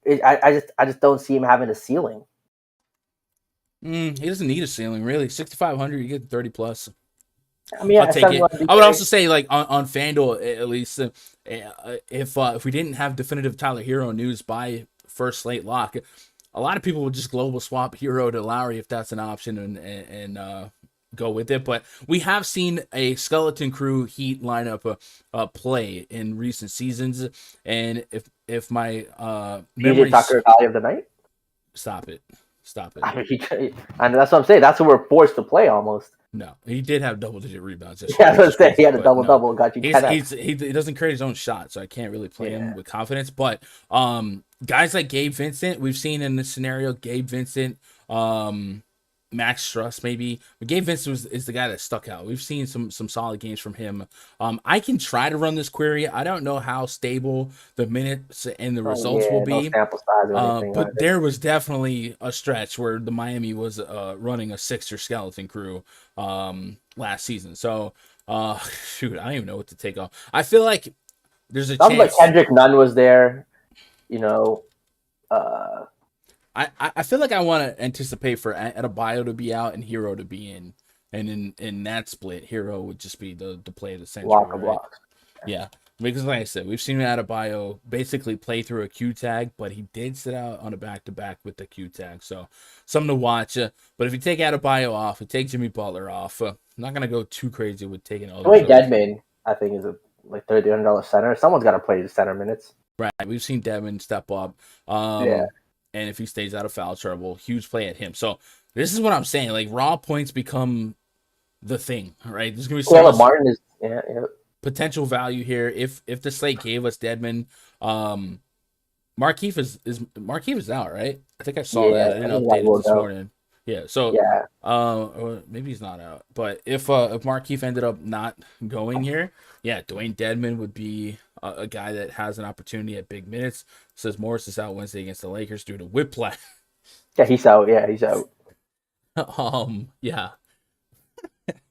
I just don't see him having a ceiling. He doesn't need a ceiling really. 6,500, you get 30 plus. I mean, I'll take it. I would also say, like on FanDuel, at least, if we didn't have definitive Tyler Hero news by first slate lock, a lot of people would just global swap Hero to Lowry if that's an option and go with it. But we have seen a skeleton crew Heat lineup play in recent seasons, and if my memory Tucker value of the night, stop it. I mean, and that's what I'm saying. That's what we're forced to play almost. No, he did have double-digit rebounds. Yeah, I was saying he had a double-double. Got you. He doesn't create his own shot, so I can't really play him with confidence. But guys like Gabe Vincent, we've seen in this scenario, Gabe Vincent, Max Struss maybe. But Gabe Vincent is the guy that stuck out. We've seen some solid games from him. I can try to run this query. I don't know how stable the minutes and the results will be. But there was definitely a stretch where the Miami was running a Sixer skeleton crew last season. So shoot, I don't even know what to take off. I feel like there's a chance. Like Kendrick Nunn was there, you know. I feel like I want to anticipate for Adebayo to be out and Hero to be in, and in that split, Hero would just be the play of the century. Right? Yeah, because like I said, we've seen Adebayo basically play through a Q tag, but he did sit out on a back-to-back with the Q tag, so something to watch. But if you take Adebayo off, you take Jimmy Butler off, I'm not gonna go too crazy with taking all. Deadman, I think, is a like $300 center. Someone's got to play the center minutes. Right, we've seen Devin step up. And if he stays out of foul trouble, huge play at him. So this is what I'm saying. Like raw points become the thing, right? There's gonna be so much potential value here. If the slate gave us Dedmon, Markieff is out, right? I think I saw that. I didn't update it this morning. Yeah. So or maybe he's not out. But if Markieff ended up not going here, yeah, Dwayne Dedmon would be a guy that has an opportunity at big minutes. Says Morris is out Wednesday against the Lakers due to whiplash. Yeah, he's out. Yeah, he's out. Yeah.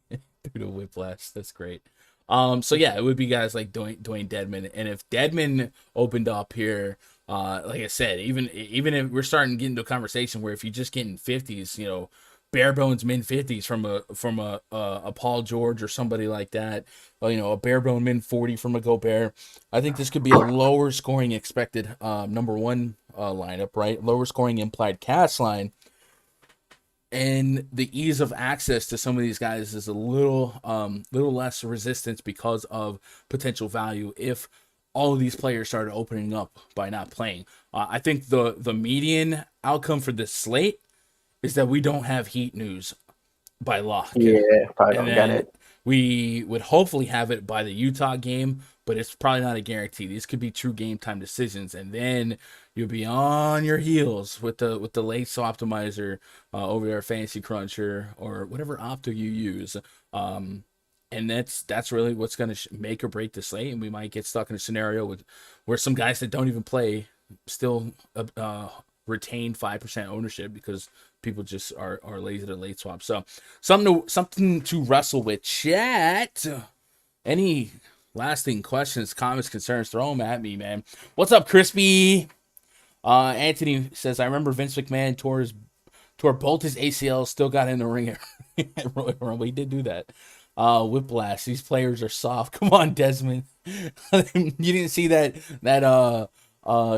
Due to whiplash. That's great. So yeah, it would be guys like Dwayne Dedmon. And if Dedmon opened up here, like I said, even if we're starting to get into a conversation where if you're just getting 50s, you know, bare bones mid 50s from a Paul George or somebody like that, you know, a bare bone mid 40 from a Gobert. I think this could be a lower scoring expected number one lineup, right? Lower scoring implied cash line, and the ease of access to some of these guys is a little less resistance because of potential value if all of these players started opening up by not playing. I think the median outcome for this slate is that we don't have Heat news by lock. Yeah, probably don't get it. We would hopefully have it by the Utah game, but it's probably not a guarantee. These could be true game time decisions, and then you'll be on your heels with the late optimizer over there, Fantasy Cruncher or whatever opto you use. And that's really what's going to make or break the slate. And we might get stuck in a scenario where some guys that don't even play still retain 5% ownership because people just are lazy to late swap. So something to wrestle with. Chat. Any lasting questions, comments, concerns? Throw them at me, man. What's up, Crispy? Anthony says, I remember Vince McMahon tore both his ACLs, still got in the ring at Royal Rumble. He did do that. Whiplash. These players are soft. Come on, Desmond. You didn't see that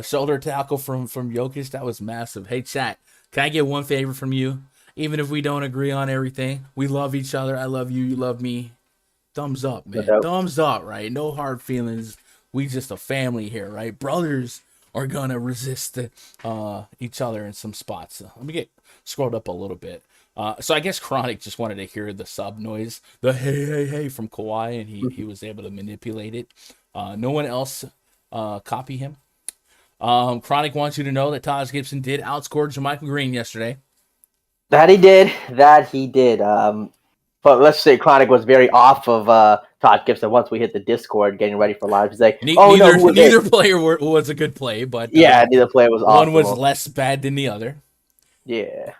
shoulder tackle from Jokic? That was massive. Hey, chat. Can I get one favor from you? Even if we don't agree on everything, we love each other. I love you. You love me. Thumbs up, man. Thumbs up, right? No hard feelings. We just a family here, right? Brothers are gonna resist each other in some spots. Let me get scrolled up a little bit. So I guess Chronic just wanted to hear the sub noise, the hey from Kawhi, and he was able to manipulate it. No one else copy him. Chronic wants you to know that Taj Gibson did outscore Jermichael Green yesterday. That he did. But let's say Chronic was very off of Todd Gibson once we hit the Discord getting ready for live. He's like, neither player was a good play, but neither player was awesome. One was less bad than the other. Yeah.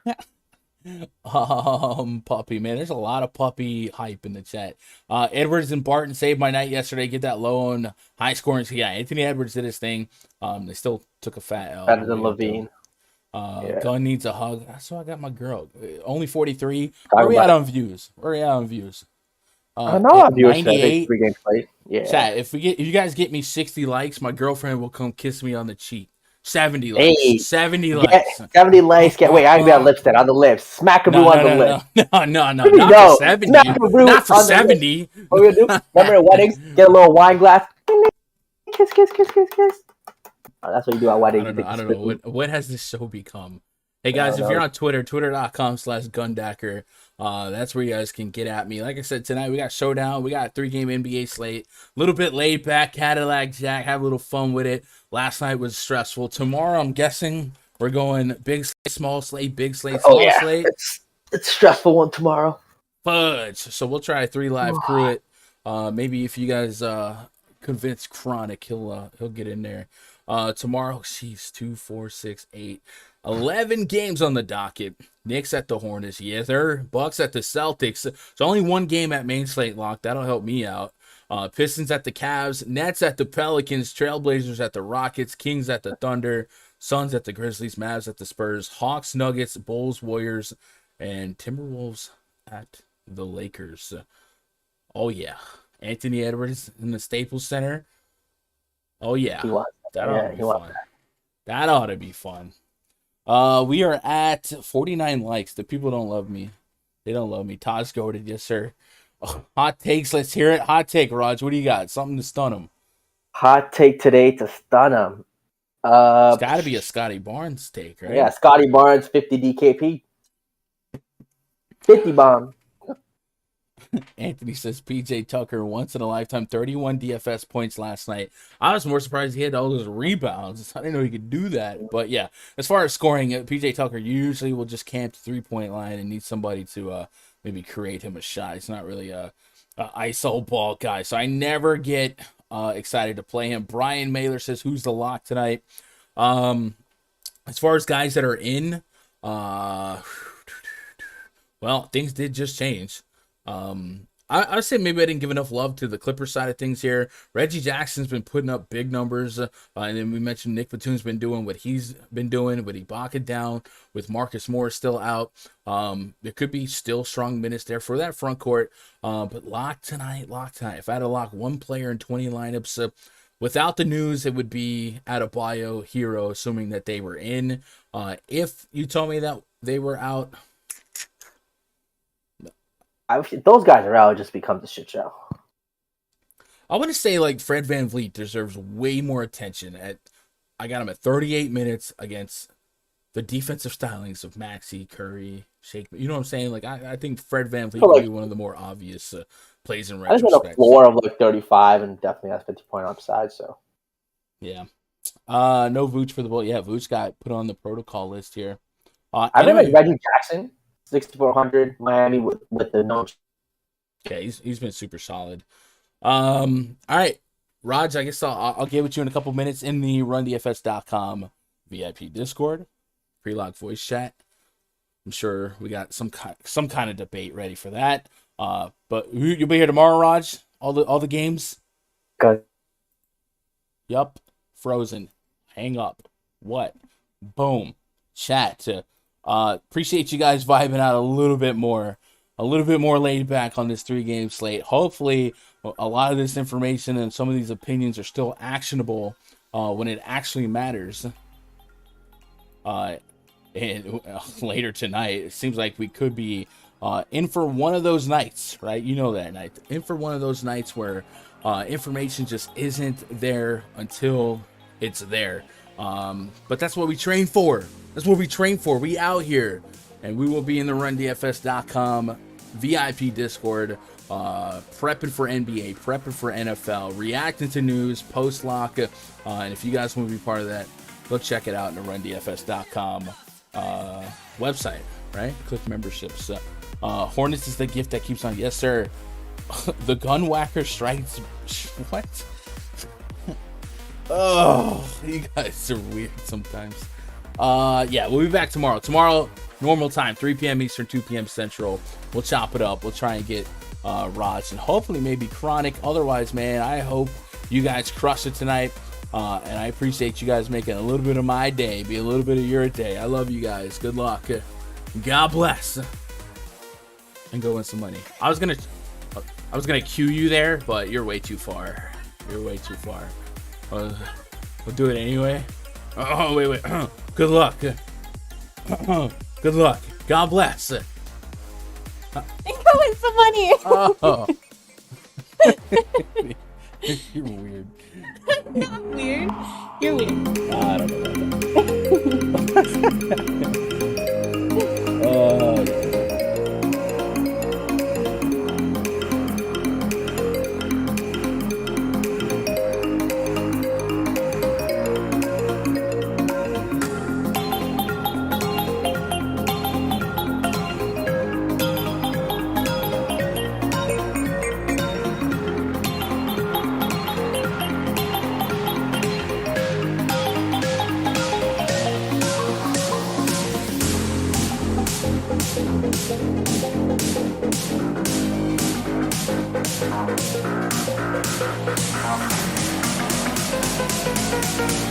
Puppy, man. There's a lot of puppy hype in the chat. Edwards and Barton saved my night yesterday. Get that low on high scoring. Yeah, Anthony Edwards did his thing. They still took a fat L. Better than Levine. Gunn needs a hug. So I got my girl. Only 43. Where are we at on views? I know our viewers 98. 3 games played. Yeah. Chat, if you guys get me 60 likes, my girlfriend will come kiss me on the cheek. 70 likes. Hey, 70 likes. 70 likes. Wait, I got lipstick on the lips. Smack a on the lips. No. Not for 70. Not for 70. What we gonna do? Remember at weddings? Get a little wine glass. Kiss. Oh, that's what you do at weddings. I don't know. What has this show become? Hey guys, if you're on Twitter, twitter.com/Gundacker, that's where you guys can get at me. Like I said, tonight we got Showdown. We got a 3-game NBA slate. A little bit laid back, Cadillac Jack. Have a little fun with it. Last night was stressful. Tomorrow, I'm guessing we're going big slate, small slate, big slate, small slate. It's stressful one tomorrow. Fudge. So we'll try a 3 live crew it. Maybe if you guys convince Chronic, he'll get in there. Tomorrow, 2, 4, 6, 8, 11 games on the docket. Knicks at the Hornets. Yes, sir. Bucks at the Celtics. It's only 1 game at main slate lock. That'll help me out. Pistons at the Cavs. Nets at the Pelicans. Trailblazers at the Rockets. Kings at the Thunder. Suns at the Grizzlies. Mavs at the Spurs. Hawks, Nuggets, Bulls, Warriors, and Timberwolves at the Lakers. Oh, yeah. Anthony Edwards in the Staples Center. Oh, yeah. That ought to be fun. That ought to be fun. We are at 49 likes. The people don't love me. They don't love me. Todd's goated. Yes, sir. Oh, hot takes. Let's hear it. Hot take, Raj. What do you got? Something to stun him. Hot take today to stun him. It's got to be a Scottie Barnes take, right? Yeah, Scottie Barnes, 50 DKP. 50 bomb. Anthony says PJ Tucker once in a lifetime, 31 DFS points last night. I was more surprised he had all those rebounds. I didn't know he could do that. But yeah, as far as scoring, PJ Tucker usually will just camp the 3-point line and need somebody to maybe create him a shot. He's not really a ISO ball guy, so I never get excited to play him. Brian Mailer says, who's the lock tonight? As far as guys that are in, well, things did just change. I would say maybe I didn't give enough love to the Clippers side of things here. Reggie Jackson's been putting up big numbers, and then we mentioned Nick Batum's been doing what he's been doing with Ibaka down, with Marcus Morris still out. There could be still strong minutes there for that front court, but lock tonight. If I had to lock one player in 20 lineups, without the news, it would be Adebayo, Hero, assuming that they were in. If you told me that they were out, those guys are out, it just becomes a shit show. I want to say like Fred VanVleet deserves way more attention. I got him at 38 minutes against the defensive stylings of Maxey, Curry, Shake. You know what I'm saying? Like I think Fred VanVleet could be one of the more obvious plays in retrospect. I just had a floor of like 35 and definitely has 50-point upside. So yeah. No Vooch for the Bulls. Yeah, Vooch got put on the protocol list here. I think like Reggie Jackson, 6,400 Miami with the no. Yeah, he's been super solid. All right, Raj, I guess I'll get with you in a couple minutes in the RunDFS.com VIP Discord, pre-log voice chat. I'm sure we got some kind of debate ready for that. But you'll be here tomorrow, Raj. All the games. Good. Yup. Frozen. Hang up. What? Boom. Chat. Appreciate you guys vibing out a little bit more laid back on this 3-game slate. Hopefully, a lot of this information and some of these opinions are still actionable when it actually matters. And later tonight, it seems like we could be in for one of those nights, right? You know that night. In for one of those nights where information just isn't there until it's there. But that's what we train for. That's what we train for. We out here. And we will be in the RunDFS.com VIP Discord, prepping for NBA, prepping for NFL, reacting to news, post-lock. And if you guys want to be part of that, go check it out in the RunDFS.com website, right? Click memberships. Hornets is the gift that keeps on. Yes, sir. The gun whacker strikes. What? Oh, you guys are weird sometimes. Yeah, we'll be back tomorrow. Tomorrow, normal time, 3 p.m. Eastern, 2 p.m. Central. We'll chop it up. We'll try and get Raj and hopefully maybe Chronic. Otherwise, man, I hope you guys crush it tonight. And I appreciate you guys making a little bit of my day be a little bit of your day. I love you guys. Good luck. God bless. And go win some money. I was gonna cue you there, but you're way too far. You're way too far. We'll do it anyway. Oh wait. Good luck. Good luck. God bless. And go win some money. Oh. You're weird. I'm not weird. You're weird. I don't know. Thank you.